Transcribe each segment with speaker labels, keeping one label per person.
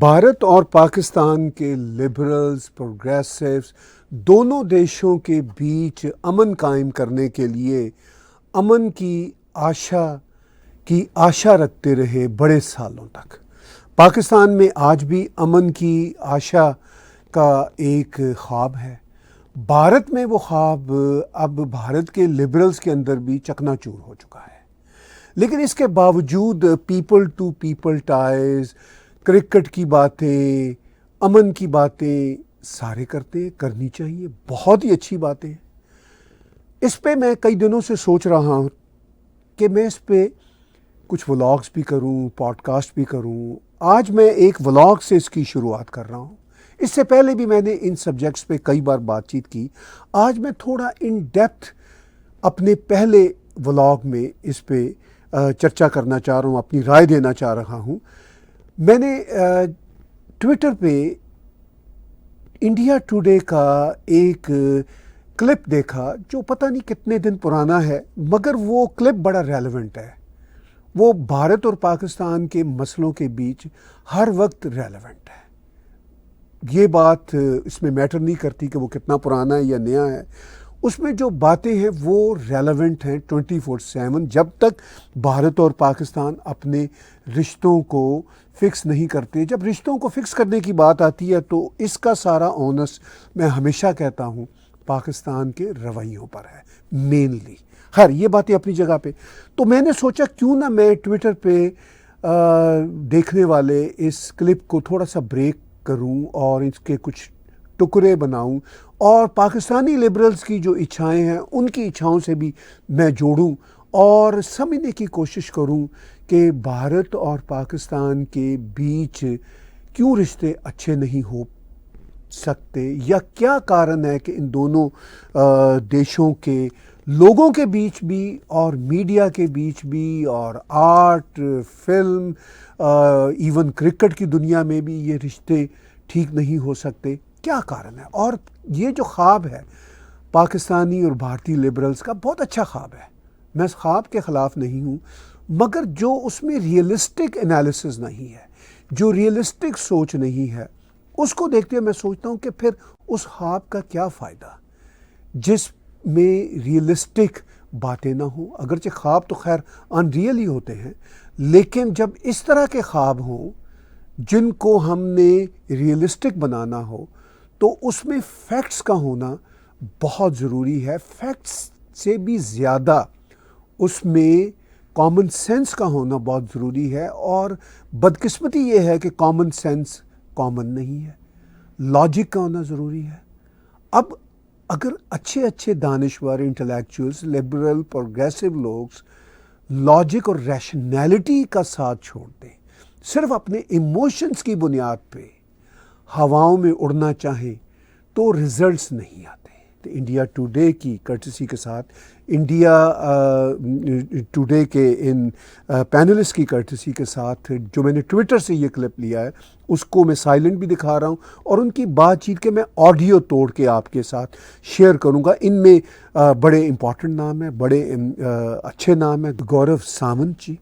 Speaker 1: भारत और पाकिस्तान के liberals, progressives दोनों देशों के बीच अमन कायम करने के लिए अमन की आशा रखते रहे बड़े सालों तक। पाकिस्तान में आज भी अमन की आशा का एक ख्वाब है। भारत में वो ख्वाब अब भारत के लिबरल्स के अंदर भी चकनाचूर हो चुका है। लेकिन इसके बावजूद people to people ties, cricket की बातें, अमन की बातें सारे करते हैं, करनी चाहिए, बहुत ही अच्छी बातें हैं। इस पे मैं कई दिनों से सोच रहा हूँ कि मैं इस पे कुछ व्लॉग्स भी करूँ, पॉडकास्ट भी करूँ। आज मैं एक व्लॉग से इसकी शुरुआत कर रहा हूँ। इससे पहले भी मैंने इन सब्जेक्ट्स पे कई बार बातचीत की। आज मैं थोड़ा इन डेप्थ अपने पहले व्लॉग में इस पे चर्चा करना चाह रहा हूँ, अपनी राय देना चाह रहा हूँ। मैंने ट्विटर पे इंडिया टुडे का एक क्लिप देखा जो पता नहीं कितने दिन पुराना है, मगर वो क्लिप बड़ा रेलेवेंट है। वो भारत और पाकिस्तान के मसलों के बीच हर वक्त रेलेवेंट है। ये बात इसमें मैटर नहीं करती कि वो कितना पुराना है या नया है। उसमें जो बातें हैं वो रेलेवेंट हैं 24/7, जब तक भारत और पाकिस्तान अपने रिश्तों को फिक्स नहीं करते। जब रिश्तों को फिक्स करने की बात आती है तो इसका सारा ओनस, मैं हमेशा कहता हूँ, पाकिस्तान के रवैयों पर है मेनली। खैर, ये बातें अपनी जगह पे। तो मैंने सोचा क्यों ना मैं ट्विटर पे देखने वाले इस क्लिप को थोड़ा सा ब्रेक करूं और इसके कुछ टुकड़े बनाऊं और पाकिस्तानी लिबरल्स की जो इच्छाएं हैं उनकी इच्छाओं से भी मैं जोड़ूं और समझने की कोशिश करूं कि भारत और पाकिस्तान के बीच क्यों रिश्ते अच्छे नहीं हो सकते, या क्या कारण है कि इन दोनों देशों के लोगों के बीच भी और मीडिया के बीच भी और आर्ट, फिल्म, इवन क्रिकेट की दुनिया में भी ये रिश्ते ठीक नहीं हो सकते। क्या कारण है? और ये जो ख्वाब है पाकिस्तानी और भारतीय लिबरल्स का, बहुत अच्छा ख्वाब है। मैं इस ख्वाब के ख़िलाफ़ नहीं हूँ, मगर जो उसमें रियलिस्टिक एनालिसिस नहीं है, जो रियलिस्टिक सोच नहीं है, उसको देखते हुए मैं सोचता हूँ कि फिर उस ख्वाब का क्या फ़ायदा जिसमें रियलिस्टिक बातें ना हो। अगरचे ख्वाब तो खैर अनरियल ही होते हैं, लेकिन जब इस तरह के ख्वाब हों जिनको हमने रियलिस्टिक बनाना हो तो उसमें फैक्ट्स का होना बहुत ज़रूरी है। फैक्ट्स से भी ज़्यादा उसमें कॉमन सेंस का होना बहुत ज़रूरी है, और बदकिस्मती ये है कि कॉमन सेंस कॉमन नहीं है, लॉजिक का होना ज़रूरी है। अब अगर अच्छे अच्छे दानिश्वर, इंटेलेक्चुअल्स, लिबरल, प्रोग्रेसिव लोग लॉजिक और रैशनैलिटी का साथ छोड़ दें, सिर्फ अपने इमोशंस की बुनियाद पे हवाओं में उड़ना चाहें, तो रिजल्ट्स नहीं आते। तो इंडिया टुडे की कर्टसी के साथ, इंडिया टुडे के इन पैनलिस्ट की कर्टसी के साथ, जो मैंने ट्विटर से ये क्लिप लिया है उसको मैं साइलेंट भी दिखा रहा हूँ और उनकी बातचीत के मैं ऑडियो तोड़ के आपके साथ शेयर करूँगा। इनमें बड़े इम्पॉर्टेंट नाम हैं, बड़े अच्छे नाम हैं। गौरव सावंत जी।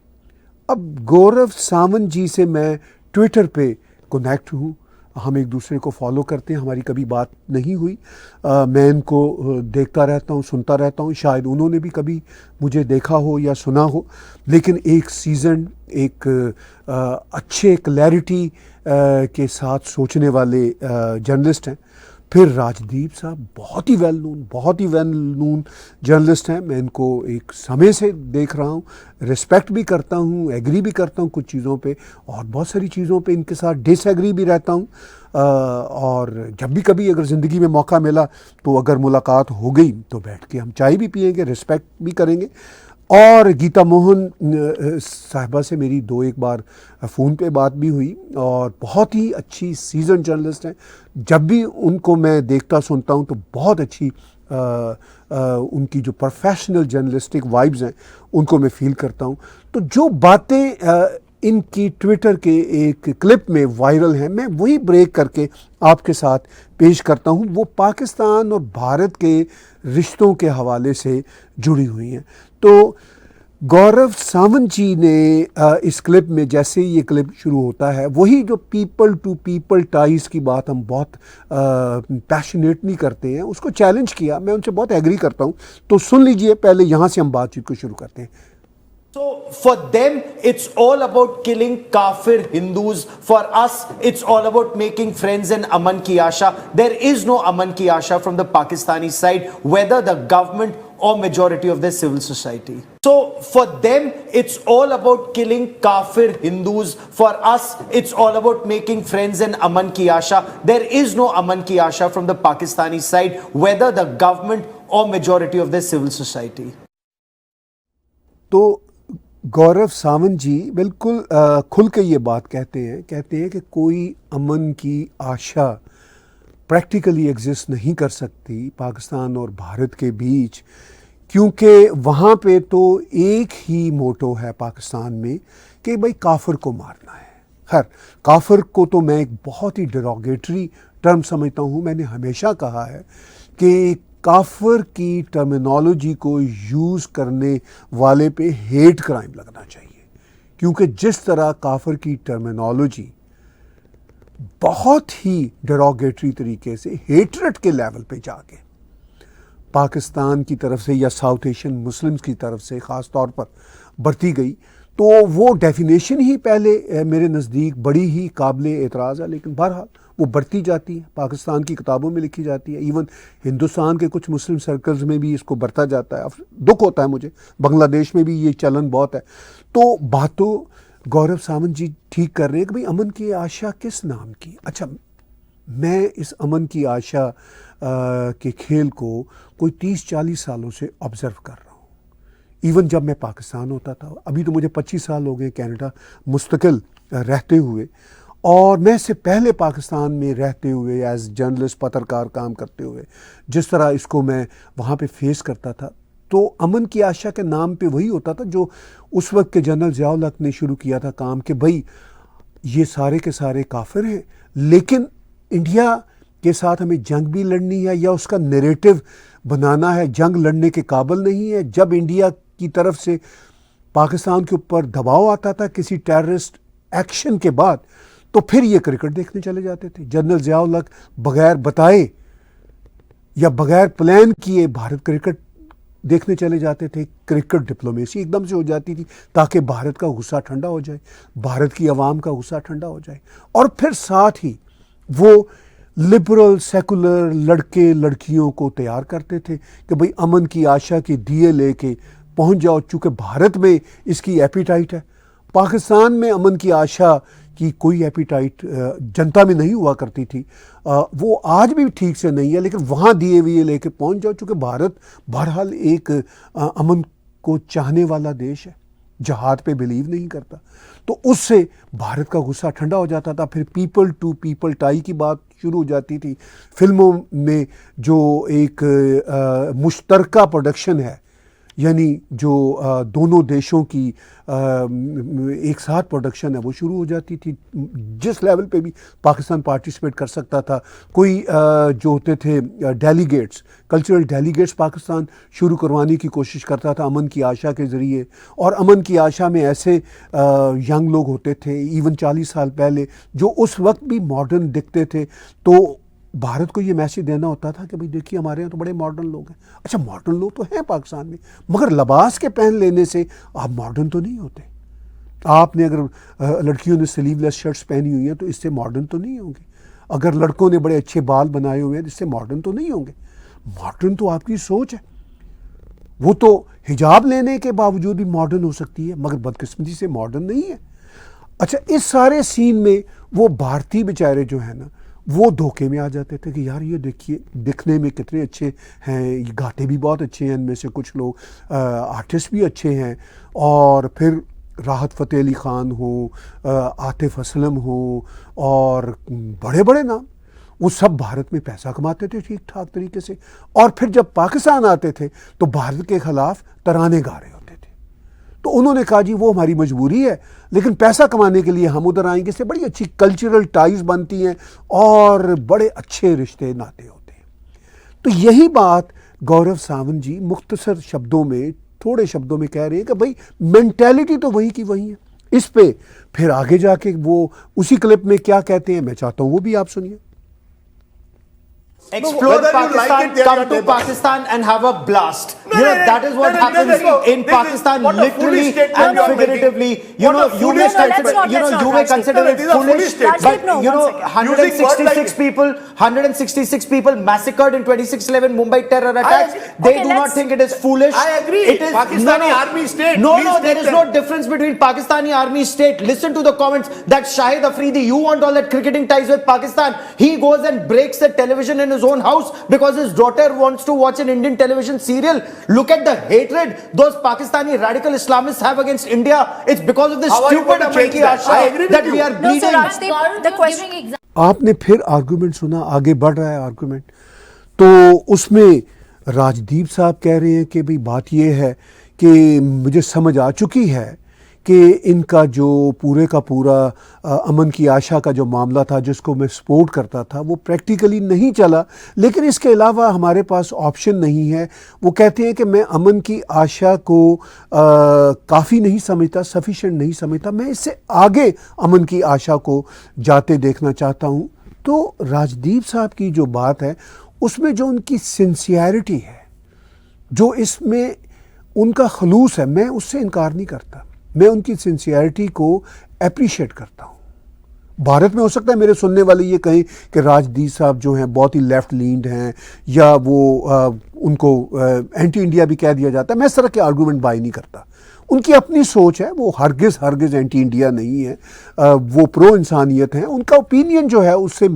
Speaker 1: अब गौरव सावंत जी से मैं ट्विटर पे कनेक्ट हूँ, हम एक दूसरे को फॉलो करते हैं, हमारी कभी बात नहीं हुई। मैं इनको देखता रहता हूँ, सुनता रहता हूँ, शायद उन्होंने भी कभी मुझे देखा हो या सुना हो। लेकिन एक सीजन, एक अच्छे क्लैरिटी के साथ सोचने वाले जर्नलिस्ट हैं। फिर राजदीप साहब बहुत ही वेल नून जर्नलिस्ट हैं। मैं इनको एक समय से देख रहा हूँ, रिस्पेक्ट भी करता हूँ, एग्री भी करता हूँ कुछ चीज़ों पे, और बहुत सारी चीज़ों पे इनके साथ डिसएग्री भी रहता हूँ। और जब भी कभी अगर ज़िंदगी में मौका मिला तो अगर मुलाकात हो गई तो बैठ के हम चाय भी पिएंगे, रिस्पेक्ट भी करेंगे। और गीता मोहन साहिबा से मेरी 2-1 बार फ़ोन पे बात भी हुई, और बहुत ही अच्छी सीजन जर्नलिस्ट हैं। जब भी उनको मैं देखता सुनता हूँ तो बहुत अच्छी उनकी जो प्रोफेशनल जर्नलिस्टिक वाइब्स हैं उनको मैं फील करता हूँ। तो जो बातें इनकी ट्विटर के एक क्लिप में वायरल हैं, मैं वही ब्रेक करके आपके साथ पेश करता हूँ। वो पाकिस्तान और भारत के रिश्तों के हवाले से जुड़ी हुई हैं। तो गौरव सावंत जी ने इस क्लिप में, जैसे ये क्लिप शुरू होता है, वही जो पीपल टू पीपल टाइज की बात हम बहुत पैशनेटली करते हैं, उसको चैलेंज किया। मैं उनसे बहुत एग्री करता हूँ। तो सुन लीजिए, पहले यहाँ से हम बातचीत को शुरू करते हैं।
Speaker 2: So for them, it's all about killing kafir Hindus. For us, it's all about making friends and aman ki asha. There is no aman ki asha from the Pakistani side, whether the government or majority of the civil society. So for them, it's all about killing kafir Hindus. For us, it's all about making friends and aman ki asha. There is no aman ki asha from the Pakistani side, whether the government or majority of the civil society.
Speaker 1: तो गौरव सावंत जी बिल्कुल खुल के ये बात कहते हैं कि कोई अमन की आशा प्रैक्टिकली एग्जिस्ट नहीं कर सकती पाकिस्तान और भारत के बीच, क्योंकि वहाँ पे तो एक ही मोटो है पाकिस्तान में कि भाई काफिर को मारना है। खैर, काफिर को तो मैं एक बहुत ही डिरोगेटरी टर्म समझता हूँ। मैंने हमेशा कहा है कि काफिर की टर्मिनोलॉजी को यूज़ करने वाले पे हेट क्राइम लगना चाहिए, क्योंकि जिस तरह काफिर की टर्मिनोलॉजी बहुत ही डेरोगेटरी तरीके से हेटरेट के लेवल पे जाके पाकिस्तान की तरफ से या साउथ एशियन मुस्लिम्स की तरफ से ख़ास तौर पर बरती गई, तो वो डेफिनेशन ही पहले मेरे नज़दीक बड़ी ही काबिल एतराज़ है। लेकिन बहरहाल वो बढ़ती जाती है, पाकिस्तान की किताबों में लिखी जाती है, इवन हिंदुस्तान के कुछ मुस्लिम सर्कल्स में भी इसको बढ़ता जाता है। दुख होता है मुझे, बांग्लादेश में भी ये चलन बहुत है। तो बात तो गौरव सावंत जी ठीक कर रहे हैं कि भाई अमन की आशा किस नाम की। अच्छा, मैं इस अमन की आशा के खेल को कोई 30-40 सालों से ऑब्ज़र्व कर रहा हूँ। इवन जब मैं पाकिस्तान होता था, अभी तो मुझे 25 साल हो गए कनाडा मुस्तकिल रहते हुए, और मैं इससे पहले पाकिस्तान में रहते हुए एज जर्नलिस्ट पत्रकार काम करते हुए जिस तरह इसको मैं वहाँ पे फेस करता था, तो अमन की आशा के नाम पे वही होता था जो उस वक्त के जनरल ज़ियाउल हक ने शुरू किया था काम, कि भाई ये सारे के सारे काफिर हैं, लेकिन इंडिया के साथ हमें जंग भी लड़नी है या उसका नैरेटिव बनाना है, जंग लड़ने के काबिल नहीं है। जब इंडिया की तरफ से पाकिस्तान के ऊपर दबाव आता था किसी टेररिस्ट एक्शन के बाद, तो फिर ये क्रिकेट देखने चले जाते थे। जनरल ज़ियाउल हक बगैर बताए या बगैर प्लान किए भारत क्रिकेट देखने चले जाते थे। क्रिकेट डिप्लोमेसी एकदम से हो जाती थी ताकि भारत का गुस्सा ठंडा हो जाए, भारत की आवाम का गुस्सा ठंडा हो जाए। और फिर साथ ही वो लिबरल सेकुलर लड़के लड़कियों को तैयार करते थे कि भाई अमन की आशा के दिए लेके पहुंच जाओ, चूँकि भारत में इसकी एपिटाइट है। पाकिस्तान में अमन की आशा की कोई एपिटाइट जनता में नहीं हुआ करती थी, वो आज भी ठीक से नहीं है, लेकिन वहाँ दिए हुए लेके पहुँच जाओ, चूँकि भारत बहरहाल एक अमन को चाहने वाला देश है, जहाद पे बिलीव नहीं करता। तो उससे भारत का गुस्सा ठंडा हो जाता था। फिर पीपल टू पीपल टाई की बात शुरू हो जाती थी। फिल्मों में जो एक मुश्तरका प्रोडक्शन है, यानी जो दोनों देशों की एक साथ प्रोडक्शन है, वो शुरू हो जाती थी। जिस लेवल पे भी पाकिस्तान पार्टिसिपेट कर सकता था, कोई जो होते थे डेलीगेट्स, कल्चरल डेलीगेट्स पाकिस्तान शुरू करवाने की कोशिश करता था अमन की आशा के ज़रिए। और अमन की आशा में ऐसे यंग लोग होते थे इवन 40 साल पहले जो उस वक्त भी मॉडर्न दिखते थे, तो भारत को ये मैसेज देना होता था कि भाई देखिए हमारे यहाँ तो बड़े मॉडर्न लोग हैं। अच्छा, मॉडर्न लोग तो हैं पाकिस्तान में, मगर लिबास के पहन लेने से आप मॉडर्न तो नहीं होते। आपने अगर लड़कियों ने स्लीवलेस शर्ट्स पहनी हुई हैं तो इससे मॉडर्न तो नहीं होंगे। अगर लड़कों ने बड़े अच्छे बाल बनाए हुए हैं तो इससे मॉडर्न तो नहीं होंगे। मॉडर्न तो आपकी सोच है। वो तो हिजाब लेने के बावजूद भी मॉडर्न हो सकती है, मगर बदकिस्मती से मॉडर्न नहीं है। अच्छा, इस सारे सीन में वो भारतीय बेचारे जो है ना, वो धोखे में आ जाते थे कि यार ये देखिए दिखने में कितने अच्छे हैं, ये गाते भी बहुत अच्छे हैं, इनमें से कुछ लोग आर्टिस्ट भी अच्छे हैं। और फिर राहत फ़तेह अली ख़ान हो, आतिफ असलम हो और बड़े बड़े नाम, वो सब भारत में पैसा कमाते थे ठीक ठाक तरीके से। और फिर जब पाकिस्तान आते थे तो भारत के ख़िलाफ़ तराने गा रहे होते थे। तो उन्होंने कहा जी वो हमारी मजबूरी है, लेकिन पैसा कमाने के लिए हम उधर आएंगे। इससे बड़ी अच्छी कल्चरल टाइज बनती हैं और बड़े अच्छे रिश्ते नाते होते हैं। तो यही बात गौरव सावंत जी मुख्तसर शब्दों में थोड़े शब्दों में कह रहे हैं कि भाई मेंटेलिटी तो वही की वही है। इस पे फिर आगे जाके वो उसी क्लिप में क्या कहते हैं, मैं चाहता हूं वो भी आप सुनिए।
Speaker 2: Explore
Speaker 3: whether you like
Speaker 2: Pakistan,
Speaker 3: it, they are
Speaker 2: come
Speaker 3: your
Speaker 2: to
Speaker 3: neighbors.
Speaker 2: Pakistan and have a blast.
Speaker 3: No,
Speaker 2: That is what happens in Pakistan,
Speaker 3: what a
Speaker 2: literally
Speaker 3: foolish statement
Speaker 2: and
Speaker 3: you are
Speaker 2: figuratively.
Speaker 3: making.
Speaker 2: You
Speaker 3: What
Speaker 2: know,
Speaker 3: a
Speaker 2: you may
Speaker 3: foolish statement.
Speaker 2: consider, you may consider it
Speaker 3: These are foolish
Speaker 2: foolish,
Speaker 3: statements.
Speaker 2: but
Speaker 4: No,
Speaker 2: you know,
Speaker 4: one second.
Speaker 3: Using words like
Speaker 2: 166 people, 166 people massacred in 26/11 Mumbai terror attacks.
Speaker 3: agree.
Speaker 2: They
Speaker 4: Okay,
Speaker 2: do not
Speaker 4: let's-
Speaker 2: think it is foolish.
Speaker 3: I agree.
Speaker 2: It is
Speaker 3: Pakistani army state.
Speaker 2: No,
Speaker 3: Please
Speaker 2: no, there
Speaker 3: take
Speaker 2: is
Speaker 3: them.
Speaker 2: no difference between Pakistani army state. Listen to the comments that Shahid Afridi, you want all that cricketing ties with Pakistan. He goes and breaks the television in his own house because his daughter wants to watch an Indian television serial. Look at the hatred those Pakistani radical Islamists have against India. It's because of this
Speaker 3: How are you
Speaker 2: stupid
Speaker 3: going to
Speaker 2: Aman
Speaker 3: change
Speaker 2: ki
Speaker 3: that?
Speaker 2: Asha
Speaker 3: I agree with
Speaker 2: that we
Speaker 3: you.
Speaker 2: are
Speaker 4: No, sir,
Speaker 2: bleeding.
Speaker 4: Rajdeep, the question.
Speaker 1: आपने फिर argument सुना, आगे बढ़ रहा है argument. तो उसमें राजदीप साहब कह रहे हैं कि भाई बात यह है कि मुझे समझ आ चुकी है कि इनका जो पूरे का पूरा अमन की आशा का जो मामला था जिसको मैं सपोर्ट करता था वो प्रैक्टिकली नहीं चला, लेकिन इसके अलावा हमारे पास ऑप्शन नहीं है। वो कहते हैं कि मैं अमन की आशा को काफ़ी नहीं समझता, सफिशिएंट नहीं समझता, मैं इससे आगे अमन की आशा को जाते देखना चाहता हूँ। तो राजदीप साहब की जो बात है उसमें जो उनकी सिंसियरिटी है, जो इसमें उनका खलूस है, मैं उससे इनकार नहीं करता। मैं उनकी सिंसियरिटी को अप्रिशिएट करता हूँ। भारत में हो सकता है मेरे सुनने वाले ये कहें कि राजदीप साहब जो हैं बहुत ही लेफ्ट लीन्ड हैं या वो उनको एंटी इंडिया भी कह दिया जाता है। मैं इस तरह के आर्गूमेंट बाय नहीं करता। उनकी अपनी सोच है, वो हरगिज़ एंटी इंडिया नहीं है, वो प्रो इंसानियत हैं। उनका ओपिनियन जो है उससे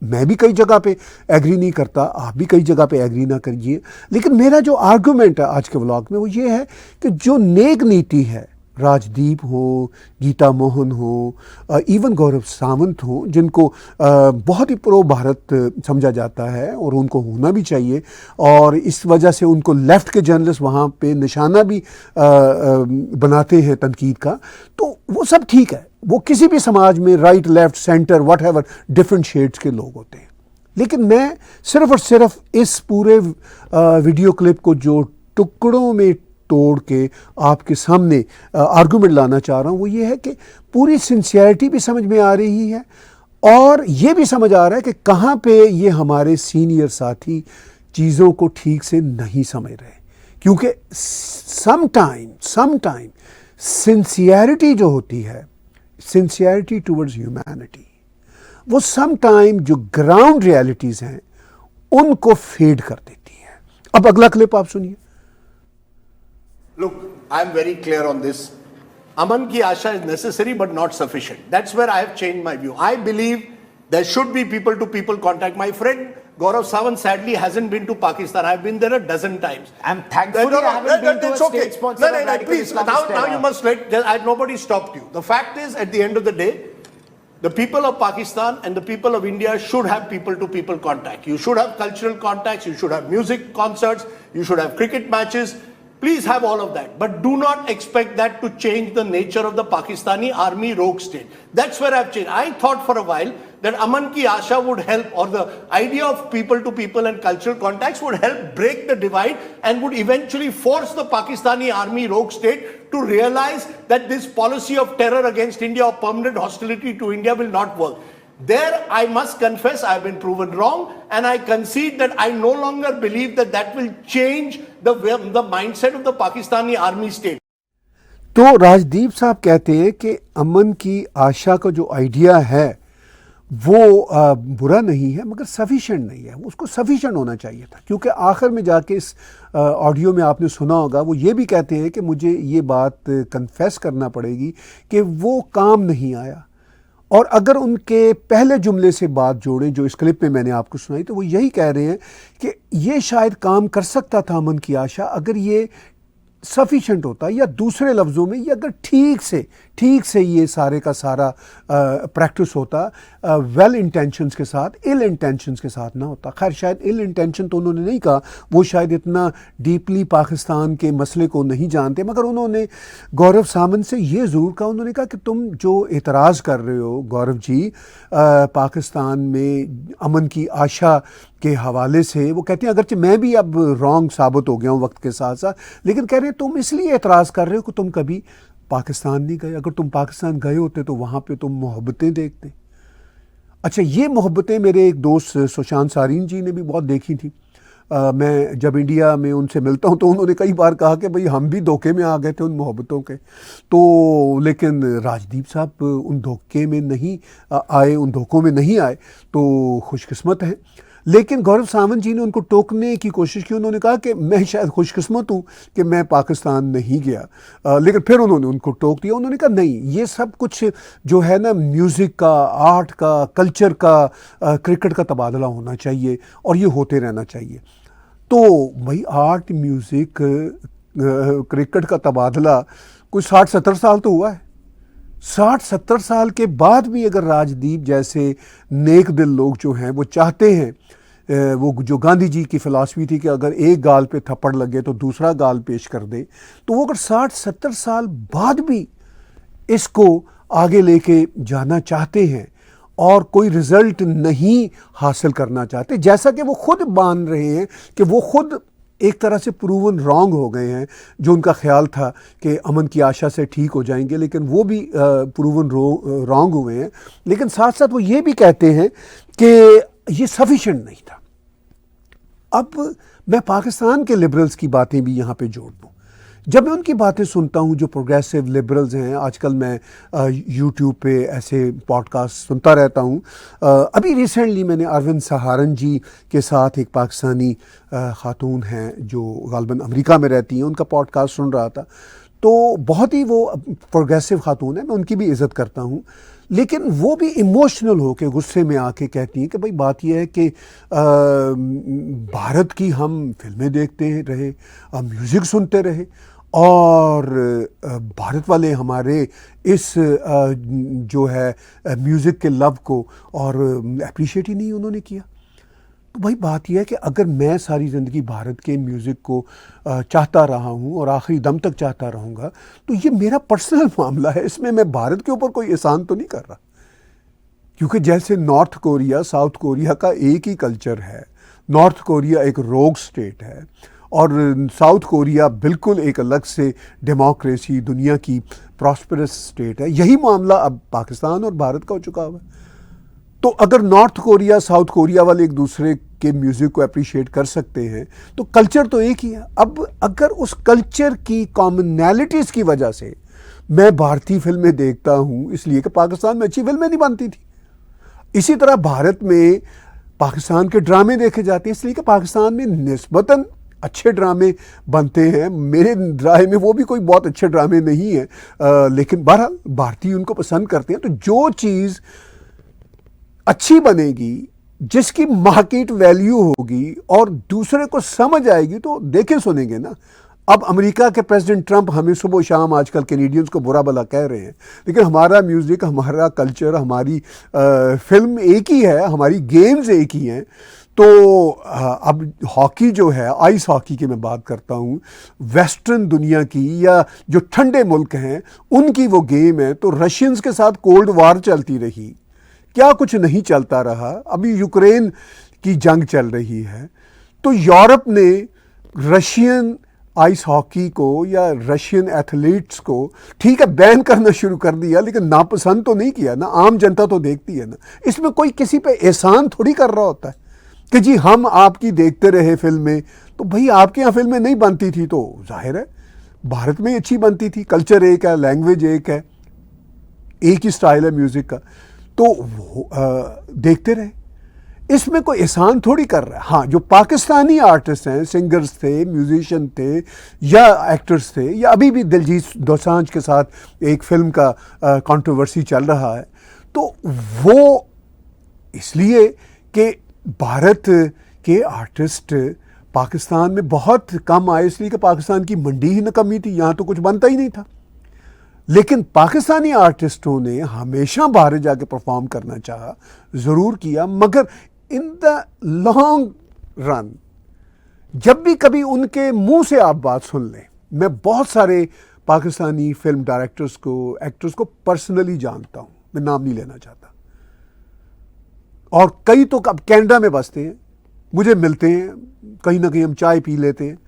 Speaker 1: मैं भी कई जगह पे एग्री नहीं करता, आप भी कई जगह पे एग्री ना करिए। लेकिन मेरा जो आर्गूमेंट है आज के व्लॉग में वो ये है कि जो नेक नीति है, राजदीप हो, गीता मोहन हो, इवन गौरव सावंत हो, जिनको बहुत ही प्रो भारत समझा जाता है और उनको होना भी चाहिए, और इस वजह से उनको लेफ़्ट के जर्नलिस्ट वहाँ पे निशाना भी बनाते हैं तनकीद का, तो वो सब ठीक है। वो किसी भी समाज में right left centre what ever different shades के लोग होते हैं। लेकिन मैं सिर्फ और सिर्फ इस पूरे वीडियो क्लिप को जो टुकड़ों में तोड़ के आपके सामने आर्गुमेंट लाना चाह रहा हूँ वो ये है कि पूरी सिंसियरिटी भी समझ में आ रही है और ये भी समझ आ रहा है कि कहाँ पे ये हमारे सीनियर साथी चीज़ों को ठीक से नहीं समझ रहे, क्योंकि समटाइम सिंसियरिटी जो होती है, सिंसियरिटी टुवर्ड्स ह्यूमैनिटी, वो समटाइम जो ग्राउंड रियलिटीज़ हैं उनको फेड कर देती है। अब अगला क्लिप आप सुनिए।
Speaker 3: Look, I am very clear on this. Aman ki Asha is necessary but not sufficient. That's where I have changed my view. I believe there should be people-to-people contact. My friend Gaurav Sawant sadly hasn't been to Pakistan. I've been there a dozen times.
Speaker 2: And thankfully I haven't been to a state-sponsored radical
Speaker 3: please.
Speaker 2: Islamist
Speaker 3: Now
Speaker 2: terror.
Speaker 3: you must nobody stopped you. The fact is, at the end of the day, the people of Pakistan and the people of India should have people-to-people contact. You should have cultural contacts. You should have music concerts. You should have cricket matches. Please have all of that, but do not expect that to change the nature of the Pakistani army rogue state. That's where I've changed. I thought for a while that Aman ki Asha would help, or the idea of people to people and cultural contacts would help break the divide and would eventually force the Pakistani army rogue state to realize that this policy of terror against India or permanent hostility to India will not work. There, I must confess, I've been proven wrong, and I concede that I no longer believe that that will change the mindset of the Pakistani army state.
Speaker 1: तो राजदीप साहब कहते हैं कि अमन की आशा का जो idea है वो बुरा नहीं है, मगर सफिशिएंट नहीं है। उसको सफिशिएंट होना चाहिए था, क्योंकि आखिर में जाके इस ऑडियो में आपने सुना होगा वो ये भी कहते हैं कि मुझे ये बात कन्फेस करना पड़ेगी कि वो काम नहीं आया। और अगर उनके पहले जुमले से बात जोड़ें जो इस क्लिप में मैंने आपको सुनाई, तो वो यही कह रहे हैं कि ये शायद काम कर सकता था अमन की आशा अगर ये सफिशिएंट होता, या दूसरे लफ्ज़ों में ये अगर ठीक से ये सारे का सारा प्रैक्टिस होता, वेल इंटेंशंस के साथ, इल इंटेंशंस के साथ ना होता। खैर शायद इल इंटेंशन तो उन्होंने नहीं कहा, वो शायद इतना डीपली पाकिस्तान के मसले को नहीं जानते, मगर उन्होंने गौरव सावंत से ये ज़रूर कहा, उन्होंने कहा कि तुम जो एतराज़ कर रहे हो गौरव जी, पाकिस्तान में अमन की आशा के हवाले से वो कहते हैं अगरचे मैं भी अब रॉन्ग साबित हो गया हूँ वक्त के साथ साथ, लेकिन कह रहे हैं तुम इसलिए एतराज़ कर रहे हो कि तुम कभी पाकिस्तान नहीं गए। अगर तुम पाकिस्तान गए होते तो वहाँ पे तुम मोहब्बतें देखते। अच्छा, ये मोहब्बतें मेरे एक दोस्त सुशांत सारीन जी ने भी बहुत देखी थी। मैं जब इंडिया में उनसे मिलता हूँ तो उन्होंने कई बार कहा कि भाई हम भी धोखे में आ गए थे उन मोहब्बतों के। तो लेकिन राजदीप साहब उन धोखे में नहीं आए, उन धोखों में नहीं आए, तो खुशकिस्मत हैं। लेकिन गौरव सावंत जी ने उनको टोकने की कोशिश की। उन्होंने कहा कि मैं शायद खुशकिस्मत हूँ कि मैं पाकिस्तान नहीं गया, लेकिन फिर उन्होंने उनको टोक दिया। उन्होंने कहा नहीं, ये सब कुछ जो है ना, म्यूज़िक का, आर्ट का, कल्चर का, क्रिकेट का तबादला होना चाहिए और ये होते रहना चाहिए। तो भाई आर्ट, म्यूज़िक, क्रिकेट का तबादला कोई 60-70 साल तो हुआ है। 60-70 साल के बाद भी अगर राजदीप जैसे नेक दिल लोग जो हैं वो चाहते हैं, वो जो गांधी जी की फ़िलासफ़ी थी कि अगर एक गाल पे थप्पड़ लगे तो दूसरा गाल पेश कर दे, तो वो अगर 60-70 साल बाद भी इसको आगे लेके जाना चाहते हैं और कोई रिज़ल्ट नहीं हासिल करना चाहते, जैसा कि वो खुद मान रहे हैं कि वो खुद एक तरह से प्रूवन रॉन्ग हो गए हैं। जो उनका ख्याल था कि अमन की आशा से ठीक हो जाएंगे, लेकिन वो भी प्रूवन रॉन्ग हुए हैं। लेकिन साथ साथ वो ये भी कहते हैं कि ये सफिशिएंट नहीं था। अब मैं पाकिस्तान के लिबरल्स की बातें भी यहाँ पे जोड़ दूँ। जब मैं उनकी बातें सुनता हूँ, जो प्रोग्रेसिव लिबरल्स हैं, आजकल मैं यूट्यूब पे ऐसे पॉडकास्ट सुनता रहता हूँ। अभी रिसेंटली मैंने अरविंद सहारन जी के साथ, एक पाकिस्तानी खातून हैं जो गालिबन अमेरिका में रहती हैं, उनका पॉडकास्ट सुन रहा था। तो बहुत ही वो प्रोग्रेसिव खातून है, मैं उनकी भी इज़्ज़त करता हूँ, लेकिन वो भी इमोशनल हो के गुस्से में आके कहती हैं कि भाई बात यह है कि भारत की हम फिल्में देखते रहे, म्यूज़िक सुनते रहे, और भारत वाले हमारे इस जो है म्यूज़िक के लव को और अप्रिशिएट ही नहीं उन्होंने किया। तो भाई बात यह है कि अगर मैं सारी ज़िंदगी भारत के म्यूज़िक को चाहता रहा हूँ और आखिरी दम तक चाहता रहूँगा, तो ये मेरा पर्सनल मामला है, इसमें मैं भारत के ऊपर कोई एहसान तो नहीं कर रहा। क्योंकि जैसे नॉर्थ कोरिया, साउथ कोरिया का एक ही कल्चर है, नॉर्थ कोरिया एक रोग स्टेट है और साउथ कोरिया बिल्कुल एक अलग से डेमोक्रेसी, दुनिया की प्रॉस्परस स्टेट है। यही मामला अब पाकिस्तान और भारत का हो चुका हुआ है। तो अगर नॉर्थ कोरिया, साउथ कोरिया वाले एक दूसरे के म्यूज़िक को अप्रिशिएट कर सकते हैं, तो कल्चर तो एक ही है। अब अगर उस कल्चर की कॉमनैलिटीज़ की वजह से मैं भारतीय फिल्में देखता हूँ इसलिए कि पाकिस्तान में अच्छी फिल्में नहीं बनती थी, इसी तरह भारत में पाकिस्तान के ड्रामे देखे जाते हैं इसलिए कि पाकिस्तान में निस्बतन अच्छे ड्रामे बनते हैं। मेरे राय में वो भी कोई बहुत अच्छे ड्रामे नहीं हैं, लेकिन बहरहाल भारतीय उनको पसंद करते हैं। तो जो चीज़ अच्छी बनेगी, जिसकी मार्केट वैल्यू होगी और दूसरे को समझ आएगी, तो देखें सुनेंगे ना। अब अमेरिका के प्रेसिडेंट ट्रंप हमें सुबह शाम आजकल कैनेडियंस को बुरा भला कह रहे हैं, लेकिन हमारा म्यूज़िक, हमारा कल्चर, हमारी फिल्म एक ही है, हमारी गेम्स एक ही हैं। तो अब हॉकी जो है, आइस हॉकी की मैं बात करता हूँ, वेस्टर्न दुनिया की या जो ठंडे मुल्क हैं उनकी वो गेम है। तो रशियंस के साथ कोल्ड वार चलती रही, क्या कुछ नहीं चलता रहा। अभी यूक्रेन की जंग चल रही है, तो यूरोप ने रशियन आइस हॉकी को या रशियन एथलीट्स को ठीक है बैन करना शुरू कर दिया, लेकिन नापसंद तो नहीं किया ना। आम जनता तो देखती है ना। इसमें कोई किसी पे एहसान थोड़ी कर रहा होता है कि जी हम आपकी देखते रहे फिल्में। तो भाई आपके यहाँ फिल्में नहीं बनती थी तो जाहिर है भारत में अच्छी बनती थी। कल्चर एक है, लैंग्वेज एक है, एक ही स्टाइल है म्यूज़िक का, तो वो देखते रहे। इसमें कोई एहसान थोड़ी कर रहा है। हाँ, जो पाकिस्तानी आर्टिस्ट हैं, सिंगर्स थे, म्यूजिशियन थे या एक्टर्स थे, या अभी भी दिलजीत दोसांझ के साथ एक फिल्म का कंट्रोवर्सी चल रहा है, तो वो इसलिए कि भारत के आर्टिस्ट पाकिस्तान में बहुत कम आए, इसलिए कि पाकिस्तान की मंडी ही नकमी थी, यहाँ तो कुछ बनता ही नहीं था। लेकिन पाकिस्तानी आर्टिस्टों ने हमेशा बाहर जाके परफॉर्म करना चाहा, ज़रूर किया, मगर इन द लॉन्ग रन जब भी कभी उनके मुंह से आप बात सुन लें, मैं बहुत सारे पाकिस्तानी फिल्म डायरेक्टर्स को, एक्टर्स को पर्सनली जानता हूं, मैं नाम नहीं लेना चाहता, और कई तो अब कनाडा में बसते हैं, मुझे मिलते हैं, कहीं ना कहीं हम चाय पी लेते हैं।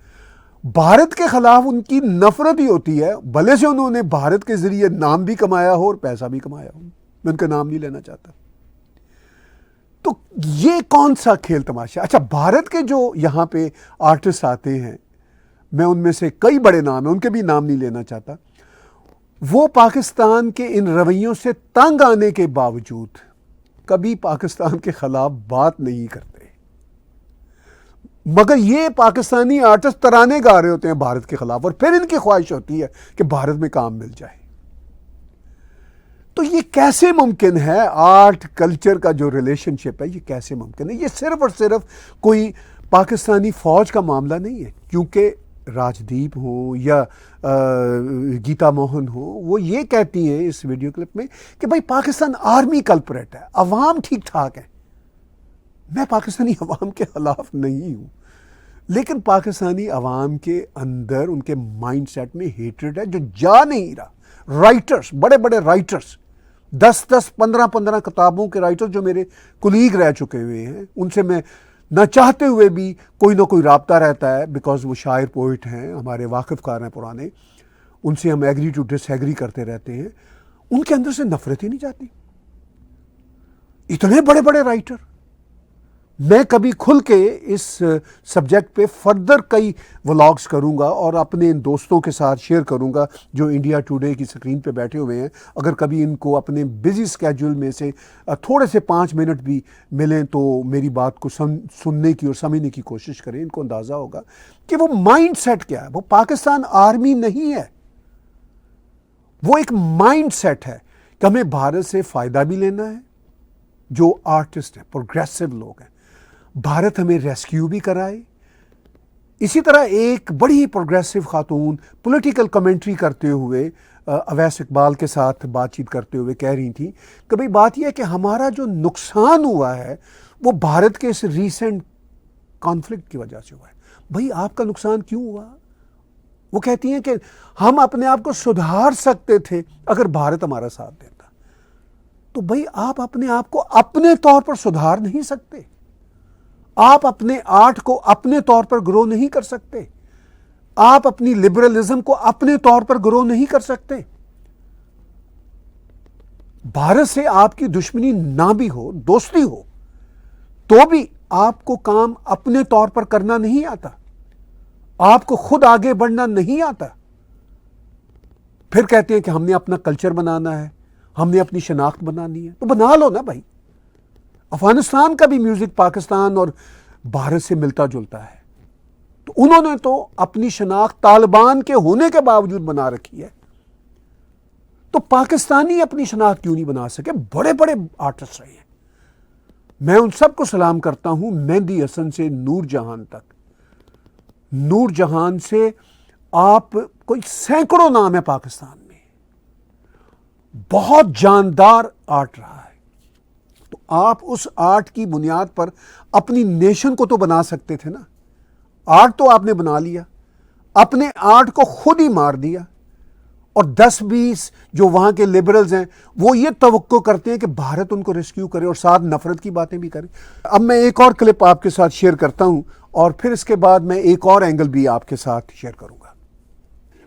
Speaker 1: भारत के खिलाफ उनकी नफरत ही होती है, भले से उन्होंने भारत के जरिए नाम भी कमाया हो और पैसा भी कमाया हो। मैं उनका नाम नहीं लेना चाहता। तो ये कौन सा खेल तमाशा। अच्छा, भारत के जो यहाँ पे आर्टिस्ट आते हैं, मैं उनमें से कई बड़े नाम हैं, उनके भी नाम नहीं लेना चाहता, वो पाकिस्तान के इन रवैयों से तंग आने के बावजूद कभी पाकिस्तान के खिलाफ बात नहीं करते। मगर ये पाकिस्तानी आर्टिस्ट तराने गा रहे होते हैं भारत के खिलाफ, और फिर इनकी ख्वाहिश होती है कि भारत में काम मिल जाए। तो ये कैसे मुमकिन है? आर्ट कल्चर का जो रिलेशनशिप है, ये कैसे मुमकिन है? ये सिर्फ और सिर्फ कोई पाकिस्तानी फौज का मामला नहीं है, क्योंकि राजदीप हो या गीता मोहन हो, वो ये कहती हैं इस वीडियो क्लिप में कि भाई पाकिस्तान आर्मी कल्परेट है, अवाम ठीक ठाक है। मैं पाकिस्तानी अवाम के खिलाफ नहीं हूँ, लेकिन पाकिस्तानी अवाम के अंदर उनके माइंडसेट में हेट्रेड है जो जा नहीं रहा। राइटर्स, बड़े बड़े राइटर्स, 10-10, 15-15 किताबों के राइटर्स जो मेरे कुलीग रह चुके हुए हैं, उनसे मैं ना चाहते हुए भी कोई ना कोई राब्ता रहता है, बिकॉज वो शायर पोइट हैं, हमारे वाकिफ़कार हैं पुराने, उनसे हम एग्री टू डिसएग्री करते रहते हैं। उनके अंदर से नफरत ही नहीं जाती। इतने बड़े बड़े राइटर। मैं कभी खुल के इस सब्जेक्ट पे फर्दर कई व्लॉग्स करूंगा और अपने इन दोस्तों के साथ शेयर करूंगा जो इंडिया टुडे की स्क्रीन पे बैठे हुए हैं। अगर कभी इनको अपने बिजी स्केड्यूल में से थोड़े से 5 मिनट भी मिलें तो मेरी बात को सुनने की और समझने की कोशिश करें। इनको अंदाज़ा होगा कि वो माइंड सेट क्या है। वो पाकिस्तान आर्मी नहीं है, वो एक माइंड सेट है कि हमें भारत से फ़ायदा भी लेना है। जो आर्टिस्ट हैं, प्रोग्रेसिव लोग हैं, भारत हमें रेस्क्यू भी कराए। इसी तरह एक बड़ी प्रोग्रेसिव खातून पॉलिटिकल कमेंट्री करते हुए अवैस इकबाल के साथ बातचीत करते हुए कह रही थी कि भाई बात यह है कि हमारा जो नुकसान हुआ है वो भारत के इस रीसेंट कॉन्फ्लिक्ट की वजह से हुआ है। भाई आपका नुकसान क्यों हुआ? वो कहती हैं कि हम अपने आप को सुधार सकते थे अगर भारत हमारा साथ देता। तो भाई आप अपने आप को अपने तौर पर सुधार नहीं सकते। आप अपने आर्ट को अपने तौर पर ग्रो नहीं कर सकते। आप अपनी लिबरलिज्म को अपने तौर पर ग्रो नहीं कर सकते। भारत से आपकी दुश्मनी ना भी हो, दोस्ती हो, तो भी आपको काम अपने तौर पर करना नहीं आता। आपको खुद आगे बढ़ना नहीं आता। फिर कहते हैं कि हमने अपना कल्चर बनाना है, हमने अपनी शनाख्त बनानी है। तो बना लो ना भाई। अफगानिस्तान का भी म्यूजिक पाकिस्तान और भारत से मिलता जुलता है, तो उन्होंने तो अपनी शनाख्त तालिबान के होने के बावजूद बना रखी है। तो पाकिस्तानी अपनी शनाख्त क्यों नहीं बना सके? बड़े बड़े आर्टिस्ट रहे हैं। मैं उन सबको सलाम करता हूं, मेहंदी हसन से नूर जहान तक। नूर जहान से आप कोई सैकड़ों नाम है पाकिस्तान में। बहुत जानदार आर्ट रहा है। तो आप उस आर्ट की बुनियाद पर अपनी नेशन को तो बना सकते थे ना। आर्ट तो आपने बना लिया, अपने आर्ट को खुद ही मार दिया। और 10-20 जो वहां के लिबरल्स हैं वो ये तवक्को करते हैं कि भारत उनको रेस्क्यू करे और साथ नफरत की बातें भी करे। अब मैं एक और क्लिप आपके साथ शेयर करता हूं और फिर इसके बाद मैं एक और एंगल भी आपके साथ शेयर करूंगा।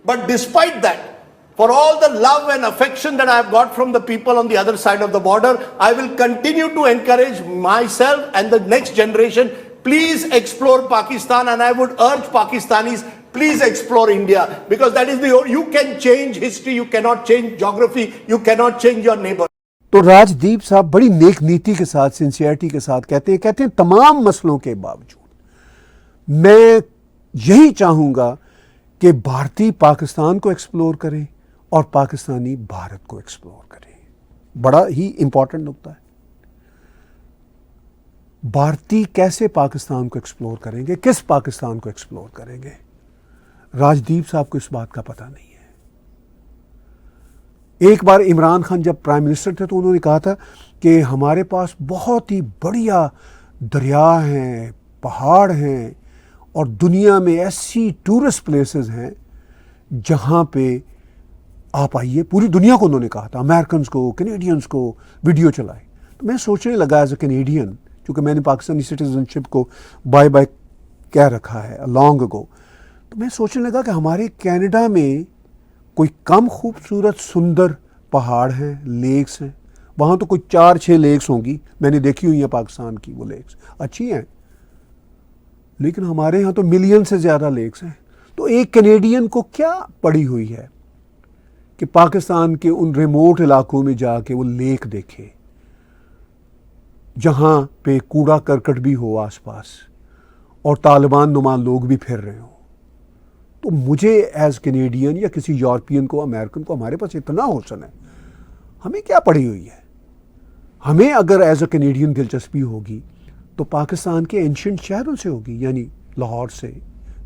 Speaker 3: But despite that, for all the love and affection that I have got from the people on the other side of the border, I will continue to encourage myself and the next generation, please explore Pakistan, and I would urge Pakistanis, please explore India, because that is you can change history, you cannot change geography, you cannot change your neighbor.
Speaker 1: तो राजदीप साहब बड़ी नेक नीति के साथ, sincerity के साथ कहते हैं तमाम मसलों के बावजूद मैं यही चाहूंगा कि भारतीय पाकिस्तान को एक्सप्लोर करें और पाकिस्तानी भारत को एक्सप्लोर करें। बड़ा ही इंपॉर्टेंट नुकता है। भारतीय कैसे पाकिस्तान को एक्सप्लोर करेंगे, किस पाकिस्तान को एक्सप्लोर करेंगे? राजदीप साहब को इस बात का पता नहीं है। एक बार इमरान खान जब प्राइम मिनिस्टर थे तो उन्होंने कहा था कि हमारे पास बहुत ही बढ़िया दरिया हैं, पहाड़ हैं और दुनिया में ऐसी टूरिस्ट प्लेसेस हैं जहां पे आप आइए। पूरी दुनिया को उन्होंने कहा था, अमेरिकन्स को, कैनेडियंस को वीडियो चलाए। तो मैं सोचने लगा एज ए कैनेडियन क्योंकि मैंने पाकिस्तानी सिटीजनशिप को बाय बाय कह रखा है लॉन्ग अगो, तो मैं सोचने लगा कि हमारे कनाडा में कोई कम खूबसूरत सुंदर पहाड़ हैं, लेक्स हैं। वहाँ तो कोई 4-6 लेक्स होंगी, मैंने देखी हुई हैं पाकिस्तान की, वो लेक्स अच्छी हैं, लेकिन हमारे यहाँ तो मिलियन से ज़्यादा लेक्स हैं। तो एक कैनेडियन को क्या पड़ी हुई है कि पाकिस्तान के उन रिमोट इलाकों में जाके वो लेक देखे जहाँ पे कूड़ा करकट भी हो आसपास और तालिबान नुमा लोग भी फिर रहे हो। तो मुझे एज कैनेडियन या किसी यूरोपियन को, अमेरिकन को, हमारे पास इतना हौसला है, हमें क्या पड़ी हुई है? हमें अगर एज अ कैनेडियन दिलचस्पी होगी तो पाकिस्तान के एंशिएंट शहरों से होगी, यानी लाहौर से,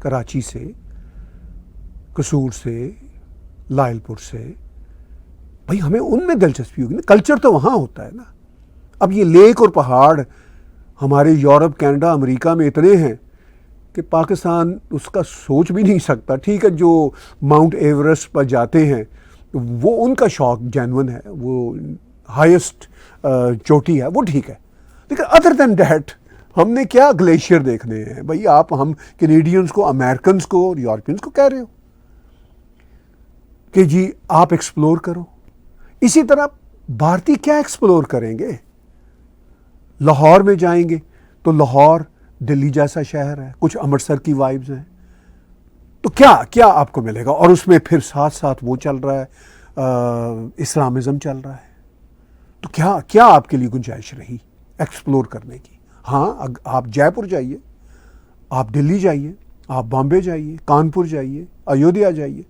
Speaker 1: कराची से, कसूर से, लायलपुर से। भाई हमें उनमें दिलचस्पी होगी ना, कल्चर तो वहाँ होता है ना। अब ये लेक और पहाड़ हमारे यूरोप, कनाडा, अमेरिका में इतने हैं कि पाकिस्तान उसका सोच भी नहीं सकता। ठीक है, जो माउंट एवरेस्ट पर जाते हैं वो उनका शौक जेन्युइन है, वो हाईएस्ट चोटी है, वो ठीक है, लेकिन अदर देन डैट हमने क्या ग्लेशियर देखने हैं? भाई आप हम कैनेडियंस को, अमेरिकन को और यूरोपियंस को कह रहे हो कि जी आप एक्सप्लोर करो। इसी तरह भारतीय क्या एक्सप्लोर करेंगे? लाहौर में जाएंगे तो लाहौर दिल्ली जैसा शहर है, कुछ अमृतसर की वाइब्स हैं, तो क्या क्या आपको मिलेगा? और उसमें फिर साथ साथ वो चल रहा है, इस्लामिज़म चल रहा है, तो क्या क्या आपके लिए गुंजाइश रही एक्सप्लोर करने की? हाँ, आप जयपुर जाइए, आप दिल्ली जाइए, आप बॉम्बे जाइए, कानपुर जाइए, अयोध्या जाइए।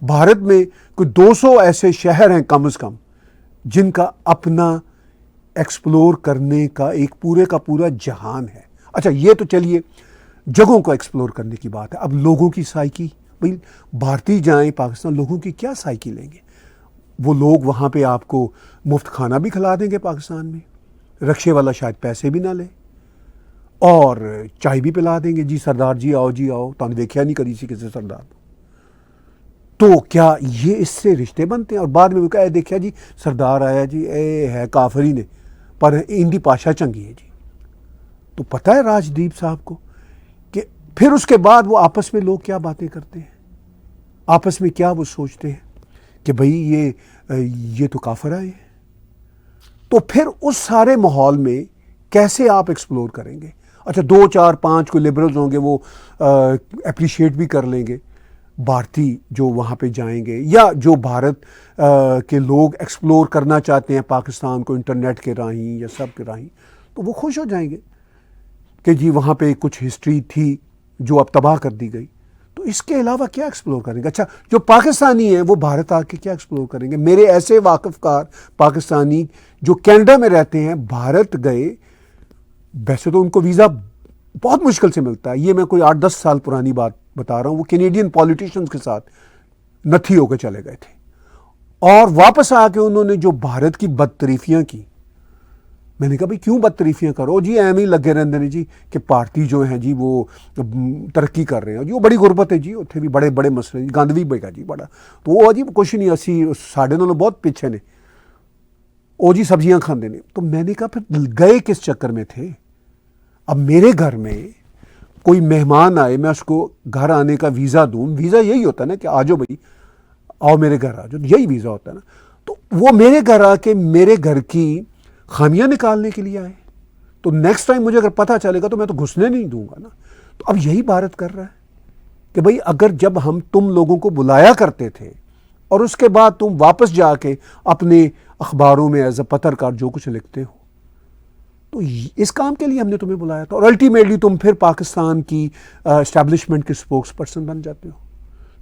Speaker 1: भारत में कोई 200 ऐसे शहर हैं कम से कम जिनका अपना एक्सप्लोर करने का एक पूरे का पूरा जहान है। अच्छा, ये तो चलिए जगहों को एक्सप्लोर करने की बात है। अब लोगों की साइकी, भाई भारतीय जाएं पाकिस्तान, लोगों की क्या साइकी लेंगे? वो लोग वहाँ पे आपको मुफ्त खाना भी खिला देंगे पाकिस्तान में, रक्शे वाला शायद पैसे भी ना ले, और चाय भी पिला देंगे, जी सरदार जी आओ, तो देखा नहीं करी सी किसी सरदार। तो क्या ये इससे रिश्ते बनते हैं? और बाद में वो कहे देखिए जी सरदार आया जी, ए है काफिर ही ने, पर इंदी पाशा चंगी है जी। तो पता है राजदीप साहब को कि फिर उसके बाद वो आपस में लोग क्या बातें करते हैं, आपस में क्या वो सोचते हैं कि भाई ये तो काफिर आए हैं। तो फिर उस सारे माहौल में कैसे आप एक्सप्लोर करेंगे? अच्छा, 2, 4, 5 कोई लिबरल्स होंगे, वो अप्रिशिएट भी कर लेंगे भारतीय जो वहाँ पे जाएंगे, या जो भारत के लोग एक्सप्लोर करना चाहते हैं पाकिस्तान को इंटरनेट के राहीं या सब के राहीं, तो वो खुश हो जाएंगे कि जी वहाँ पे कुछ हिस्ट्री थी जो अब तबाह कर दी गई। तो इसके अलावा क्या एक्सप्लोर करेंगे? अच्छा, जो पाकिस्तानी हैं वो भारत आके क्या एक्सप्लोर करेंगे? मेरे ऐसे वाकिफकार पाकिस्तानी जो कनाडा में रहते हैं, भारत गए, वैसे तो उनको वीज़ा बहुत मुश्किल से मिलता है, ये मैं कोई 8-10 साल पुरानी बात बता रहा हूँ, वो कैनेडियन पॉलिटिशियंस के साथ नथी होकर चले गए थे, और वापस आके उन्होंने जो भारत की बदतरीफियाँ की, मैंने कहा भाई क्यों बदतरीफियाँ करो जी, एम ही लगे रहते हैं जी कि भारतीय जो हैं जी वो तरक्की कर रहे हैं जी, वो बड़ी गुरबत है जी, उत्थे भी बड़े बड़े मसले जी, गंद भी बेगा जी बड़ा, तो वो जी कुछ नहीं, असी साढ़े नालों बहुत पीछे ने, वो जी सब्जियां खाते ने। तो मैंने कहा फिर गए किस चक्कर में थे? अब मेरे घर में कोई मेहमान आए, मैं उसको घर आने का वीज़ा दूँ, वीज़ा यही होता है ना कि आ जाओ भाई, आओ मेरे घर आ जाओ, यही वीज़ा होता है ना। तो वो मेरे घर आके मेरे घर की खामियां निकालने के लिए आए, तो नेक्स्ट टाइम मुझे अगर पता चलेगा तो मैं तो घुसने नहीं दूंगा ना। तो अब यही भारत कर रहा है कि भाई अगर जब हम तुम लोगों को बुलाया करते थे और उसके बाद तुम वापस जाके अपने अखबारों में एज अ पत्रकार जो कुछ लिखते हो, तो इस काम के लिए हमने तुम्हें बुलाया था, और अल्टीमेटली तुम फिर पाकिस्तान की एस्टैब्लिशमेंट के स्पोक्स पर्सन बन जाते हो।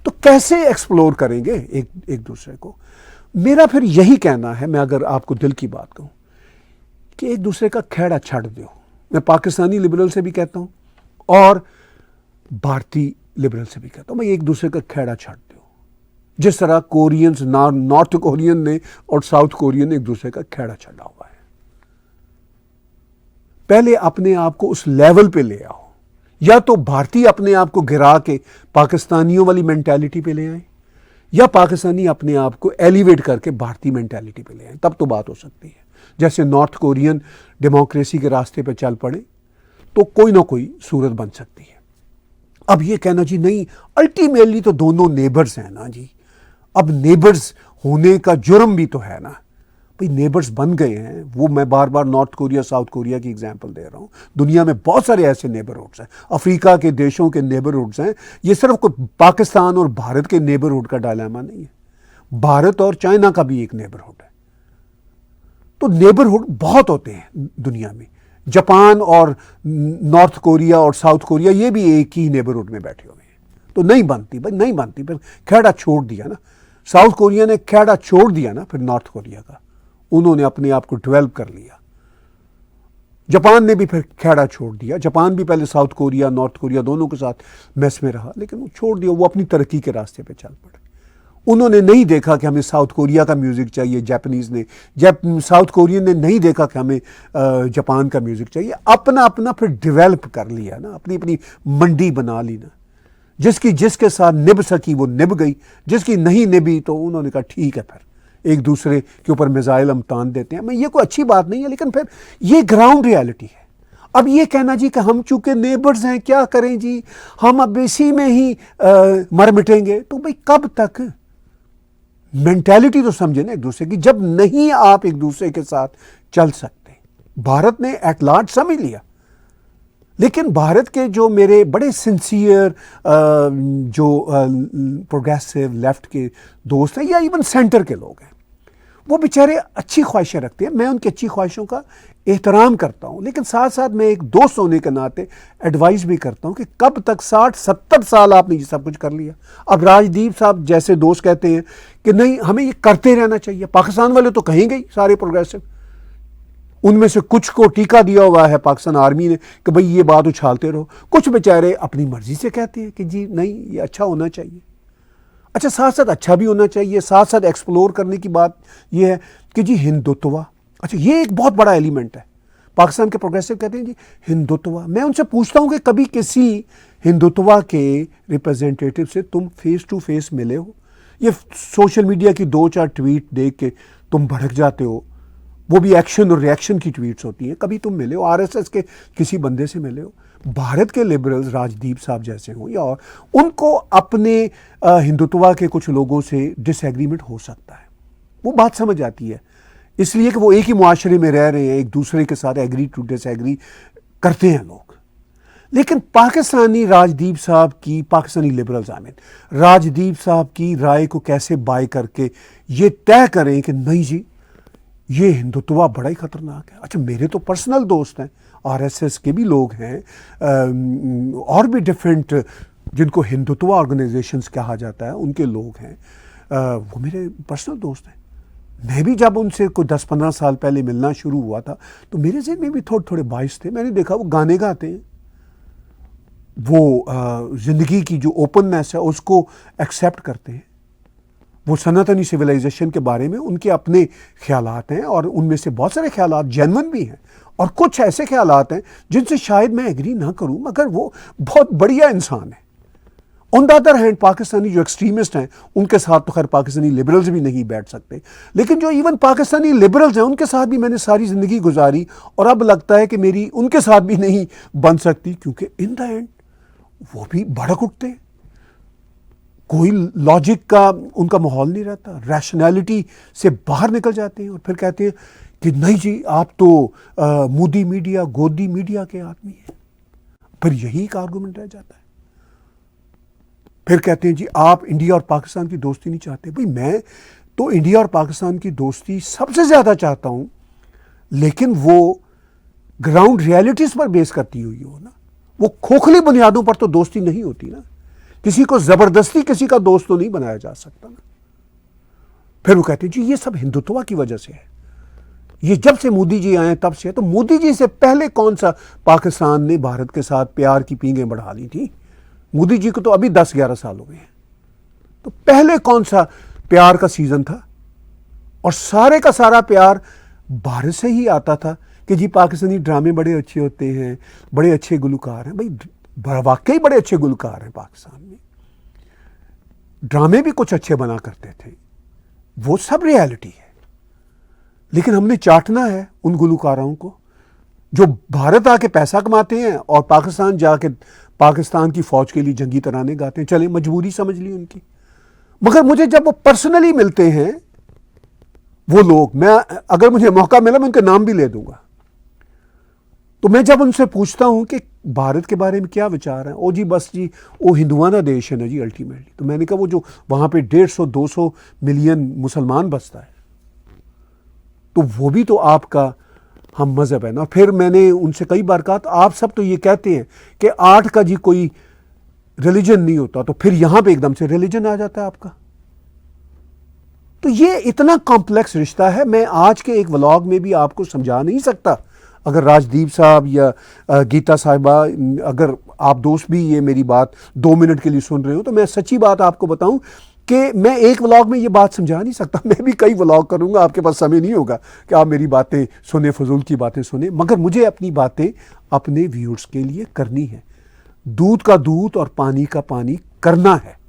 Speaker 1: तो कैसे एक्सप्लोर करेंगे एक दूसरे को? मेरा फिर यही कहना है, मैं अगर आपको दिल की बात कहूँ, कि एक दूसरे का खेड़ा छाड़ दो। मैं पाकिस्तानी लिबरल से भी कहता हूँ और भारतीय लिबरल से भी कहता हूँ, मैं एक दूसरे का खेड़ा छाड़ दो। जिस तरह कोरियंस, नॉर्थ कोरियन ने और साउथ कोरियन ने एक दूसरे का खेड़ा छाड़ा हुआ है, पहले अपने आप को उस लेवल पे ले आओ। या तो भारतीय अपने आप को गिरा के पाकिस्तानियों वाली मेंटालिटी पे ले आए, या पाकिस्तानी अपने आप को एलिवेट करके भारतीय मेंटालिटी पे ले आए, तब तो बात हो सकती है। जैसे नॉर्थ कोरियन डेमोक्रेसी के रास्ते पे चल पड़े तो कोई ना कोई सूरत बन सकती है। अब ये कहना जी नहीं, अल्टीमेटली तो दोनों नेबर्स हैं ना जी, अब नेबर्स होने का जुर्म भी तो है ना भाई, नेबर्स बन गए हैं। वो मैं बार बार नॉर्थ कोरिया साउथ कोरिया की एग्जांपल दे रहा हूँ, दुनिया में बहुत सारे ऐसे नेबरहुड्स हैं, अफ्रीका के देशों के नेबरहुड्स हैं। ये सिर्फ कोई पाकिस्तान और भारत के नेबरहुड का डायलेमा नहीं है, भारत और चाइना का भी एक नेबरहुड है। तो नेबरहुड बहुत होते हैं दुनिया में, जापान और नॉर्थ कोरिया और साउथ कोरिया ये भी एक ही नेबरहुड में बैठे हुए हैं। तो नहीं बनती भाई, नहीं बनती। फिर खेड़ा छोड़ दिया ना, साउथ कोरिया ने खेड़ा छोड़ दिया ना फिर नॉर्थ कोरिया का, उन्होंने अपने आप को डेवलप कर लिया। जापान ने भी फिर खेड़ा छोड़ दिया, जापान भी पहले साउथ कोरिया नॉर्थ कोरिया दोनों के साथ मैस में रहा, लेकिन वो छोड़ दिया, वो अपनी तरक्की के रास्ते पे चल पड़े। उन्होंने नहीं देखा कि हमें साउथ कोरिया का म्यूजिक चाहिए, जापानीज ने, साउथ कोरियन ने नहीं देखा कि हमें जापान का म्यूजिक चाहिए, अपना अपना फिर डेवलप कर लिया ना, अपनी अपनी मंडी बना ली ना। जिसकी जिसके साथ निभ सकी वो निभ गई, जिसकी नहीं निभी तो उन्होंने कहा ठीक है, फिर एक दूसरे के ऊपर मिसाइल हम तान देते हैं। मैं ये कोई अच्छी बात नहीं है, लेकिन फिर ये ग्राउंड रियलिटी है। अब ये कहना जी कि हम चूंकि नेबर्स हैं क्या करें जी, हम अब इसी में ही मर मिटेंगे, तो भाई कब तक? मेंटालिटी तो समझे ना एक दूसरे की, जब नहीं आप एक दूसरे के साथ चल सकते। भारत ने एट लार्ज समझ लिया, लेकिन भारत के जो मेरे बड़े सिंसियर जो प्रोग्रेसिव लेफ्ट के दोस्त हैं या इवन सेंटर के लोग हैं, वो बेचारे अच्छी ख्वाहिशें रखते हैं, मैं उनकी अच्छी ख्वाहिशों का एहतराम करता हूं, लेकिन साथ साथ मैं एक दोस्त होने के नाते एडवाइस भी करता हूं कि कब तक 60-70 साल आपने ये सब कुछ कर लिया। अब राजदीप साहब जैसे दोस्त कहते हैं कि नहीं हमें ये करते रहना चाहिए, पाकिस्तान वाले तो कहेंगे ही सारे प्रोग्रेसिव, उनमें से कुछ को टीका दिया हुआ है पाकिस्तान आर्मी ने कि भाई ये बात उछालते रहो, कुछ बेचारे अपनी मर्जी से कहते हैं कि जी नहीं ये अच्छा होना चाहिए। अच्छा, साथ साथ अच्छा भी होना चाहिए, साथ साथ एक्सप्लोर करने की बात ये है कि जी हिंदुत्व, अच्छा ये एक बहुत बड़ा एलिमेंट है। पाकिस्तान के प्रोग्रेसिव कहते हैं जी हिंदुत्व, मैं उनसे पूछता हूं कि कभी किसी हिंदुत्व के रिप्रेजेंटेटिव से तुम फेस टू फेस मिले हो? ये सोशल मीडिया की 2-4 ट्वीट देख के तुम भड़क जाते हो, वो भी एक्शन और रिएक्शन की ट्वीट्स होती हैं, कभी तुम मिले हो? आरएसएस के किसी बंदे से मिले हो? भारत के लिबरल्स राजदीप साहब जैसे हों या और, उनको अपने हिंदुत्व के कुछ लोगों से डिसएग्रीमेंट हो सकता है, वो बात समझ आती है, इसलिए कि वो एक ही मुआशरे में रह रहे हैं, एक दूसरे के साथ एग्री टू डिसएग्री करते हैं लोग। लेकिन पाकिस्तानी राजदीप साहब की, पाकिस्तानी लिबरल्स राजदीप साहब की राय को कैसे बाय करके ये तय करें कि नहीं जी ये हिंदुत्व बड़ा ही खतरनाक है। अच्छा, मेरे तो पर्सनल दोस्त हैं, आरएसएस के भी लोग हैं, और भी डिफरेंट जिनको हिंदुत्व ऑर्गेनाइजेशंस कहा जाता है उनके लोग हैं, वो मेरे पर्सनल दोस्त हैं। मैं भी जब उनसे कोई 10-15 साल पहले मिलना शुरू हुआ था तो मेरे ज़हन में भी थोड़े थोड़े बाइस थे। मैंने देखा वो गाने गाते हैं, वो ज़िंदगी की जो ओपननेस है उसको एक्सेप्ट करते हैं, वो सनातनी सिविलाइजेशन के बारे में उनके अपने ख्यालात हैं और उनमें से बहुत सारे ख्यालात जेन्युइन भी हैं और कुछ ऐसे ख्यालात हैं जिनसे शायद मैं एग्री ना करूं, मगर वो बहुत बढ़िया इंसान है। On the other hand Pakistani जो एक्सट्रीमिस्ट हैं उनके साथ तो खैर पाकिस्तानी लिबरल्स भी नहीं बैठ सकते, लेकिन जो इवन पाकिस्तानी लिबरल्स हैं उनके साथ भी मैंने सारी ज़िंदगी गुजारी और अब लगता है कि मेरी उनके साथ भी नहीं बन सकती, क्योंकि इन द एंड वो भी भड़क उठते हैं, कोई लॉजिक का उनका माहौल नहीं रहता, रैशनैलिटी से बाहर निकल जाते हैं और फिर कहते हैं कि नहीं जी आप तो मोदी मीडिया गोदी मीडिया के आदमी हैं। फिर यही एक आर्गूमेंट रह जाता है। फिर कहते हैं जी आप इंडिया और पाकिस्तान की दोस्ती नहीं चाहते। भाई मैं तो इंडिया और पाकिस्तान की दोस्ती सबसे ज़्यादा चाहता हूँ, लेकिन वो ग्राउंड रियलिटीज़ पर बेस करती हुई हो ना, वो खोखली बुनियादों पर तो दोस्ती नहीं होती ना, किसी को ज़बरदस्ती किसी का दोस्त तो नहीं बनाया जा सकता ना। फिर वो कहते हैं जी ये सब हिंदुत्व की वजह से है, ये जब से मोदी जी आए तब से है। तो मोदी जी से पहले कौन सा पाकिस्तान ने भारत के साथ प्यार की पींगें बढ़ा ली थी? मोदी जी को तो अभी 10-11 साल हो गए हैं, तो पहले कौन सा प्यार का सीजन था? और सारे का सारा प्यार भारत से ही आता था कि जी पाकिस्तानी ड्रामे बड़े अच्छे होते हैं, बड़े अच्छे गुलकार हैं। भाई वाकई बड़े अच्छे गुलकार हैं पाकिस्तान में, ड्रामे भी कुछ अच्छे बना करते थे, वो सब रियलिटी है। लेकिन हमने चाटना है उन गुलकारों को जो भारत आके पैसा कमाते हैं और पाकिस्तान जाके पाकिस्तान की फौज के लिए जंगी तराने गाते हैं। चले, मजबूरी समझ ली उनकी, मगर मुझे जब वो पर्सनली मिलते हैं वो लोग, मैं अगर मुझे मौका मिला मैं उनके नाम भी ले दूंगा, तो मैं जब उनसे पूछता हूं कि भारत के बारे में क्या विचार है, ओ जी बस जी वो हिंदुआना देश है ना जी अल्टीमेटली। तो मैंने कहा वो जो वहां पे 150-200 मिलियन मुसलमान बसता है, तो वो भी तो आपका हम मजहब है ना। फिर मैंने उनसे कई बार कहा, तो आप सब तो ये कहते हैं कि आर्ट का जी कोई रिलीजन नहीं होता, तो फिर यहां पे एकदम से रिलीजन आ जाता है आपका। तो ये इतना कॉम्प्लेक्स रिश्ता है, मैं आज के एक व्लॉग में भी आपको समझा नहीं सकता। अगर राजदीप साहब या गीता साहिबा, अगर आप दोस्त भी ये मेरी बात 2 मिनट के लिए सुन रहे हो, तो मैं सच्ची बात आपको बताऊं कि मैं एक व्लॉग में ये बात समझा नहीं सकता। मैं भी कई व्लॉग करूंगा, आपके पास समय नहीं होगा कि आप मेरी बातें सुने, फजूल की बातें सुने, मगर मुझे अपनी बातें अपने व्यूअर्स के लिए करनी है। दूध का दूध और पानी का पानी करना है।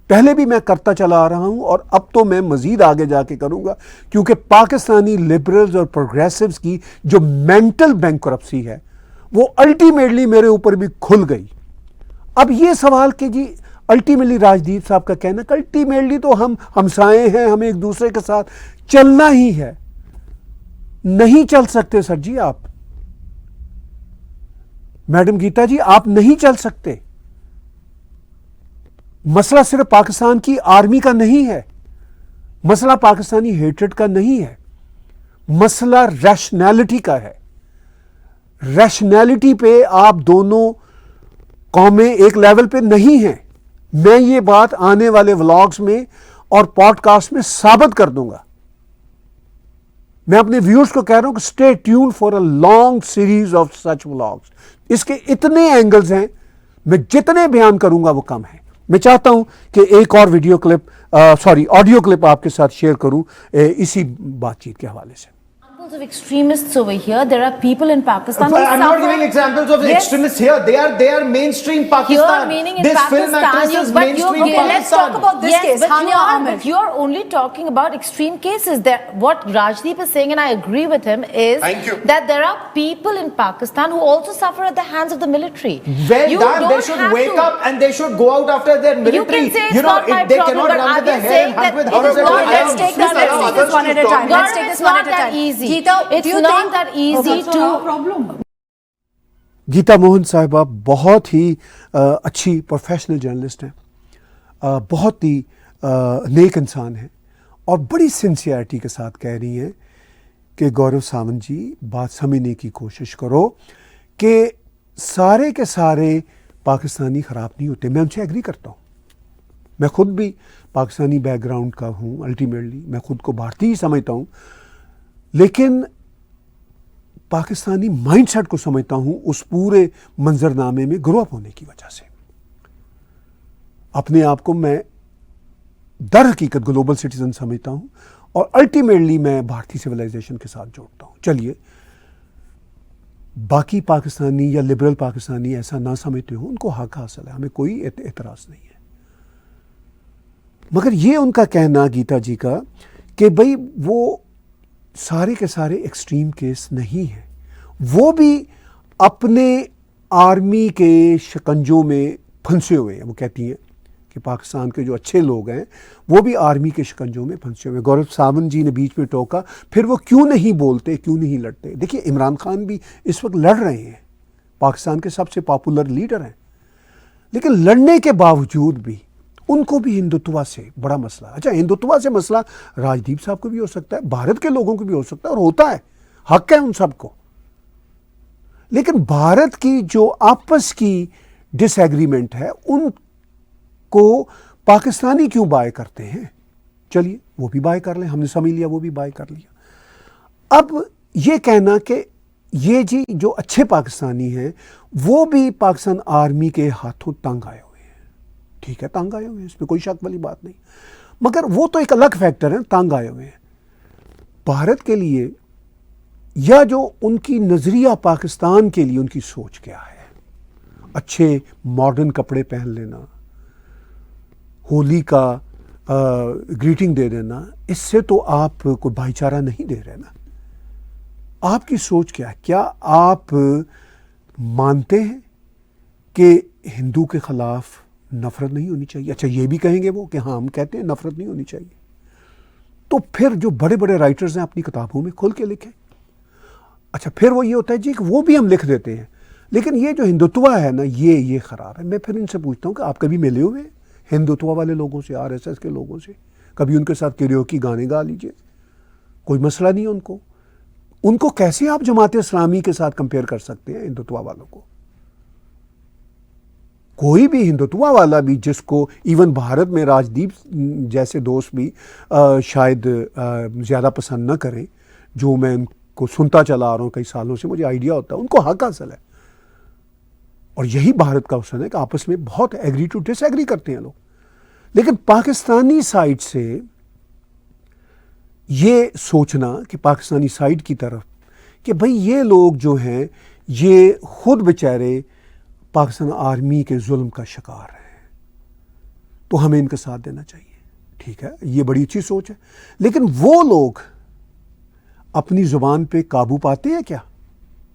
Speaker 1: पहले भी मैं करता चला आ रहा हूं और अब तो मैं मजीद आगे जाके करूंगा, क्योंकि पाकिस्तानी लिबरल्स और प्रोग्रेसिव्स की जो मेंटल बैंकरप्सी है वो अल्टीमेटली मेरे ऊपर भी खुल गई। अब ये सवाल कि जी अल्टीमेटली राजदीप साहब का कहना कि अल्टीमेटली तो हम हमसाए हैं, हमें एक दूसरे के साथ चलना ही है। नहीं चल सकते सर जी आप, मैडम गीता जी आप नहीं चल सकते। मसला सिर्फ पाकिस्तान की आर्मी का नहीं है, मसला पाकिस्तानी हेट्रेड का नहीं है, मसला रैशनैलिटी का है। रैशनैलिटी पे आप दोनों कौमें एक लेवल पे नहीं हैं। मैं ये बात आने वाले व्लॉग्स में और पॉडकास्ट में साबित कर दूंगा। मैं अपने व्यूअर्स को कह रहा हूं कि stay tune for a long series of such vlogs. इसके इतने एंगल्स हैं, मैं जितने बयान करूंगा वो कम है। मैं चाहता हूं कि एक और ऑडियो क्लिप आपके साथ शेयर करूं इसी बातचीत के हवाले से।
Speaker 4: Examples of extremists over here. There are people in Pakistan who
Speaker 2: I'm not
Speaker 4: suffer.
Speaker 2: giving examples of
Speaker 4: Yes.
Speaker 2: extremists here. They are mainstream Pakistan.
Speaker 4: You're meaning in
Speaker 2: This film
Speaker 4: Pakistan,
Speaker 2: actress is
Speaker 4: but you're
Speaker 2: mainstream
Speaker 4: okay,
Speaker 2: Pakistan.
Speaker 4: let's talk about this case,
Speaker 5: but
Speaker 4: Hania
Speaker 5: Ahmed.
Speaker 4: But you're only talking about extreme cases. What Rajdeep is saying, and I agree with him, is
Speaker 3: Thank you.
Speaker 4: that there are people in Pakistan who also suffer at the hands of the military.
Speaker 2: Well
Speaker 4: You
Speaker 2: done. They
Speaker 4: don't
Speaker 2: should
Speaker 4: have
Speaker 2: wake
Speaker 4: to.
Speaker 2: up and they should go out after their military.
Speaker 4: You can say it's not my
Speaker 2: they
Speaker 4: problem,
Speaker 2: cannot
Speaker 4: but
Speaker 2: run
Speaker 4: are
Speaker 2: with the
Speaker 4: we
Speaker 2: hair
Speaker 4: saying
Speaker 2: and hunt
Speaker 4: that
Speaker 2: with
Speaker 4: it is
Speaker 2: horses.
Speaker 4: not-
Speaker 5: Let's take this one at a time. Let's take this one at a
Speaker 4: that
Speaker 5: time.
Speaker 4: easy.
Speaker 5: Geeta,
Speaker 4: It's
Speaker 5: do you
Speaker 4: not
Speaker 5: think
Speaker 4: that easy to.
Speaker 1: Gita Mohan साहिबा बहुत ही अच्छी professional journalist हैं, बहुत ही नेक इंसान हैं और बड़ी sincerity के साथ कह रही हैं कि गौरव सावंत जी बात समझने की कोशिश करो कि सारे के सारे पाकिस्तानी ख़राब नहीं होते। मैं उनसे एग्री करता हूँ, मैं खुद भी पाकिस्तानी बैकग्राउंड का हूँ, अल्टीमेटली मैं खुद को भारतीय ही समझता हूँ, लेकिन पाकिस्तानी माइंडसेट को समझता हूं उस पूरे मंजरनामे में ग्रो अप होने की वजह से। अपने आप को मैं दर हकीकत ग्लोबल सिटीजन समझता हूं और अल्टीमेटली मैं भारतीय सिविलाइजेशन के साथ जोड़ता हूं। चलिए, बाकी पाकिस्तानी या लिबरल पाकिस्तानी ऐसा ना समझते हो, उनको हक हासिल है, हमें कोई एतराज नहीं है। मगर ये उनका कहना गीता जी का कि भाई वो सारे के सारे एक्सट्रीम केस नहीं हैं, वो भी अपने आर्मी के शिकंजों में फंसे हुए हैं। वो कहती हैं कि पाकिस्तान के जो अच्छे लोग हैं वो भी आर्मी के शिकंजों में फंसे हुए हैं। गौरव सावंत जी ने बीच में टोका, फिर वो क्यों नहीं बोलते, क्यों नहीं लड़ते। देखिए, इमरान खान भी इस वक्त लड़ रहे हैं, पाकिस्तान के सबसे पॉपुलर लीडर हैं, लेकिन लड़ने के बावजूद भी उनको भी हिंदुत्व से बड़ा मसला। अच्छा, हिंदुत्व से मसला राजदीप साहब को भी हो सकता है, भारत के लोगों को भी हो सकता है और होता है, हक है उन सबको। लेकिन भारत की जो आपस की डिसएग्रीमेंट है उनको पाकिस्तानी क्यों बाय करते हैं। चलिए वो भी बाय कर लें, हमने समझ लिया, वो भी बाय कर लिया। अब ये कहना कि ये जी जो अच्छे पाकिस्तानी हैं वो भी पाकिस्तान आर्मी के हाथों तंग आए, ठीक है, तंग आए हुए हैं, इसमें कोई शक वाली बात नहीं, मगर वो तो एक अलग फैक्टर है, तंग आए हुए हैं। भारत के लिए या जो उनकी नजरिया पाकिस्तान के लिए उनकी सोच क्या है, अच्छे मॉडर्न कपड़े पहन लेना, होली का ग्रीटिंग दे देना, इससे तो आप कोई भाईचारा नहीं दे रहे ना। आपकी सोच क्या है? क्या आप मानते हैं कि हिंदू के खिलाफ नफरत नहीं होनी चाहिए? अच्छा, ये भी कहेंगे वो कि हाँ, हम कहते हैं नफरत नहीं होनी चाहिए। तो फिर जो बड़े बड़े राइटर्स हैं अपनी किताबों में खोल के लिखें। अच्छा, फिर वो ये होता है जी कि वो भी हम लिख देते हैं, लेकिन ये जो हिंदुत्व है ना, ये खराब है। मैं फिर इनसे पूछता हूँ कि आप कभी मिले हुए हिंदुत्व वाले लोगों से, आरएसएस के लोगों से? कभी उनके साथ कैरियोकी गाने गा लीजिए, कोई मसला नहीं है उनको कैसे आप जमात इस्लामी के साथ कंपेयर कर सकते हैं हिंदुत्व वालों को? कोई भी हिंदुत्व वाला भी, जिसको इवन भारत में राजदीप जैसे दोस्त भी शायद ज़्यादा पसंद ना करें, जो मैं उनको सुनता चला आ रहा हूँ कई सालों से, मुझे आइडिया होता है, उनको हक हासिल है। और यही भारत का हुस्न है कि आपस में बहुत एग्री टू डिसएग्री करते हैं लोग। लेकिन पाकिस्तानी साइड से ये सोचना कि पाकिस्तानी साइड की तरफ कि भाई ये लोग जो हैं ये खुद बेचारे पाकिस्तान आर्मी के जुल्म का शिकार है, तो हमें इनका साथ देना चाहिए। ठीक है, ये बड़ी अच्छी सोच है, लेकिन वो लोग अपनी जुबान पे काबू पाते हैं क्या?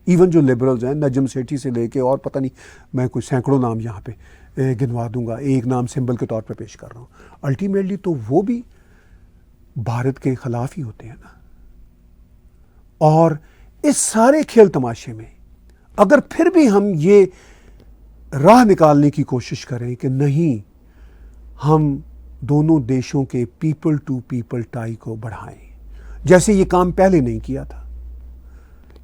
Speaker 1: इवन जो लिबरल्स हैं, नजम सेठी से लेके और पता नहीं, मैं कोई सैकड़ों नाम यहाँ पे गिनवा दूंगा, एक नाम सिंबल के तौर पे पेश कर रहा हूँ। अल्टीमेटली तो वो भी भारत के खिलाफ ही होते हैं ना। और इस सारे खेल तमाशे में अगर फिर भी हम ये राह निकालने की कोशिश करें कि नहीं, हम दोनों देशों के पीपल टू पीपल टाई को बढ़ाएं, जैसे ये काम पहले नहीं किया था,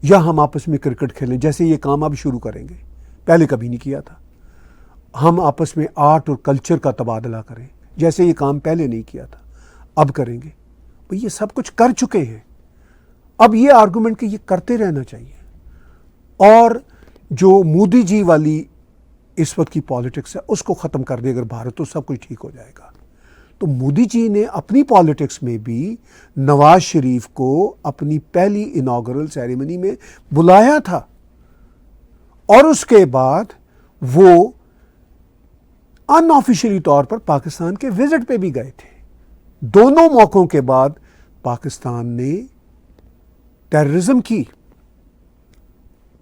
Speaker 1: या हम आपस में क्रिकेट खेलें जैसे ये काम अब शुरू करेंगे, पहले कभी नहीं किया था, हम आपस में आर्ट और कल्चर का तबादला करें जैसे ये काम पहले नहीं किया था, अब करेंगे। तो ये सब कुछ कर चुके हैं। अब ये आर्गुमेंट कि ये करते रहना चाहिए। और जो मोदी जी वाली इस वक्त की पॉलिटिक्स है उसको ख़त्म कर दे अगर भारत, तो सब कुछ ठीक हो जाएगा। तो मोदी जी ने अपनी पॉलिटिक्स में भी नवाज शरीफ को अपनी पहली इनॉग्रल सेरेमनी में बुलाया था, और उसके बाद वो अनऑफिशियली तौर पर पाकिस्तान के विजिट पे भी गए थे। दोनों मौकों के बाद पाकिस्तान ने टेररिज्म की,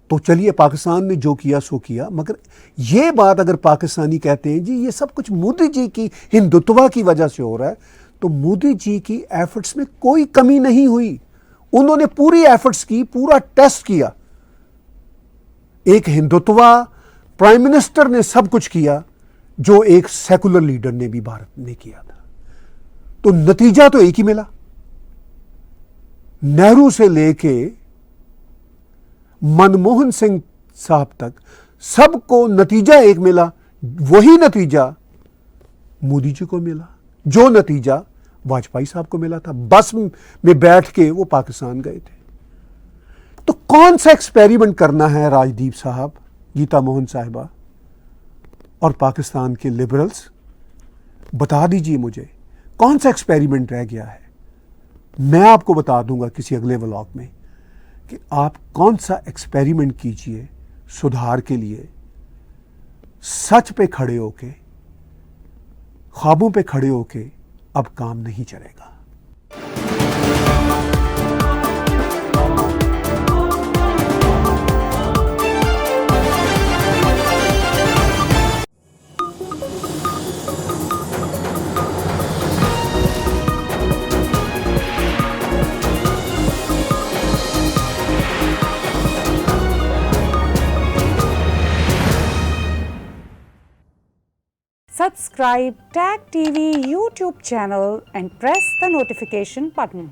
Speaker 1: तो चलिए पाकिस्तान ने जो किया सो किया, मगर ये बात अगर पाकिस्तानी कहते हैं जी ये सब कुछ मोदी जी की हिंदुत्व की वजह से हो रहा है, तो मोदी जी की एफर्ट्स में कोई कमी नहीं हुई। उन्होंने पूरी एफर्ट्स की, पूरा टेस्ट किया। एक हिंदुत्व प्राइम मिनिस्टर ने सब कुछ किया जो एक सेकुलर लीडर ने भी भारत ने किया था, तो नतीजा तो एक ही मिला। नेहरू से लेके मनमोहन सिंह साहब तक सबको नतीजा एक मिला, वही नतीजा मोदी जी को मिला जो नतीजा वाजपेयी साहब को मिला था। बस में बैठ के वो पाकिस्तान गए थे। तो कौन सा एक्सपेरिमेंट करना है राजदीप साहब, गीता मोहन साहिबा और पाकिस्तान के लिबरल्स, बता दीजिए मुझे कौन सा एक्सपेरिमेंट रह गया है। मैं आपको बता दूंगा किसी अगले व्लॉग में कि आप कौन सा एक्सपेरिमेंट कीजिए सुधार के लिए। सच पे खड़े होके, ख्वाबों पे खड़े होके अब काम नहीं चलेगा।
Speaker 5: Subscribe Tag TV YouTube channel and press the notification button.